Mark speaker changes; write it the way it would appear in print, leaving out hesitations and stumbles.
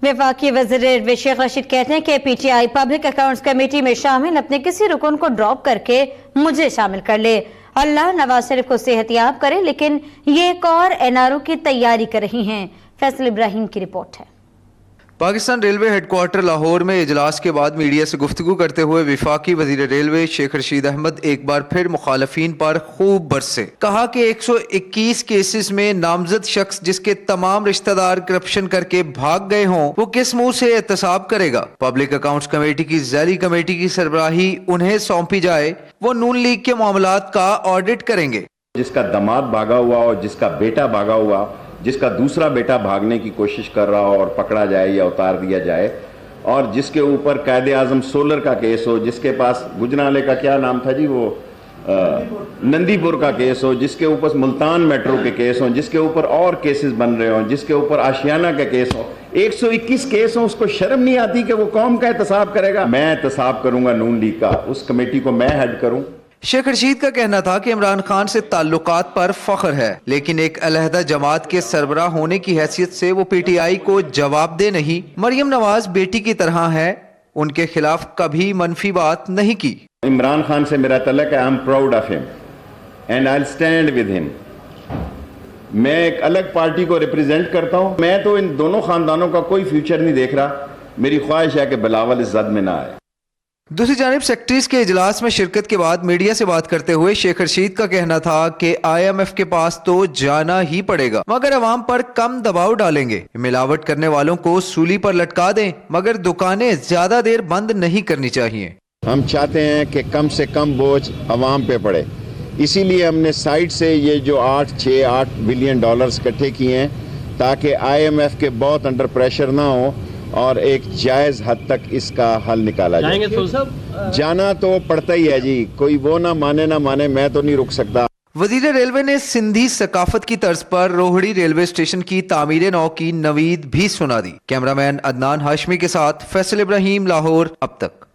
Speaker 1: वफाकी वज़ीर रेलवे शेख रशीद कहते हैं कि पीटीआई पब्लिक अकाउंट्स कमेटी में शामिल अपने किसी रुकन को ड्रॉप करके मुझे शामिल कर ले। अल्लाह नवाज शरीफ को सेहतियाब करे, लेकिन ये एक और एनआरओ की तैयारी कर रही हैं। फैसल इब्राहिम की रिपोर्ट है।
Speaker 2: पाकिस्तान रेलवे हेडक्वार्टर लाहौर में इजलास के बाद मीडिया से गुफ्तगू करते हुए वफाकी वजीर रेलवे शेख रशीद अहमद एक बार फिर मुखालफीन पर खूब बरसे। कहा कि 121 केसेस में नामजद शख्स जिसके तमाम रिश्तेदार करप्शन करके भाग गए हों, वो किस मुंह से एहतसाब करेगा। पब्लिक अकाउंट्स कमेटी की ज़ैली कमेटी की सरबराही उन्हें सौंपी जाए, वो नून लीग के मामलात का ऑडिट करेंगे।
Speaker 3: जिसका दामाद भागा हुआ और जिसका बेटा भागा हुआ, जिसका दूसरा बेटा भागने की कोशिश कर रहा हो और पकड़ा जाए या उतार दिया जाए, और जिसके ऊपर कायदे आजम सोलर का केस हो, जिसके पास गुजराले का क्या नाम था जी, वो नंदीपुर का केस हो, जिसके ऊपर मुल्तान मेट्रो के केस हो, जिसके ऊपर और केसेस बन रहे हो, जिसके ऊपर आशियाना का केस हो, 121 केस हो, उसको शर्म नहीं आती कि वो कौम का एहतसाब करेगा। मैं एहतसाब करूंगा नून लीग का, उस कमेटी को मैं हेड करूं।
Speaker 2: शेख रशीद का कहना था कि इमरान खान से ताल्लुकात पर फख्र है, लेकिन एक अलहदा जमात के सरबराह होने की हैसियत से वो पीटीआई को जवाबदेह नहीं। मरियम नवाज बेटी की तरह है, उनके खिलाफ कभी मनफी बात नहीं की।
Speaker 3: इमरान खान से मेरा तल्लक है, I am proud of him and I will stand with him. मैं एक अलग पार्टी को रिप्रेजेंट करता हूं। मैं तो इन दोनों खानदानों का कोई फ्यूचर नहीं देख रहा। मेरी ख्वाहिश है कि बिलावल इस जद में ना आए।
Speaker 2: दूसरी जानिब सेक्रेटरीज के इजलास में शिरकत के बाद मीडिया से बात करते हुए शेख रशीद का कहना था कि IMF के पास तो जाना ही पड़ेगा, मगर अवाम पर कम दबाव डालेंगे। मिलावट करने वालों को सूली पर लटका दें, मगर दुकानें ज्यादा देर बंद नहीं करनी चाहिए।
Speaker 3: हम चाहते हैं कि कम से कम बोझ अवाम पे पड़े, इसीलिए हमने साइड से ये जो 8 बिलियन डॉलर्स इकट्ठे किए हैं, ताकि IMF के बहुत अंडर प्रेशर ना हो और एक जायज हद तक इसका हल निकाला जाए। जाना तो पड़ता ही है जी, कोई वो ना माने, मैं तो नहीं रुक सकता।
Speaker 2: वजीर रेलवे ने सिंधी सकाफत की तर्ज पर रोहड़ी रेलवे स्टेशन की तामीर नौ की नवीद भी सुना दी। कैमरामैन अदनान हाशमी के साथ फैसल इब्राहिम, लाहौर अब तक।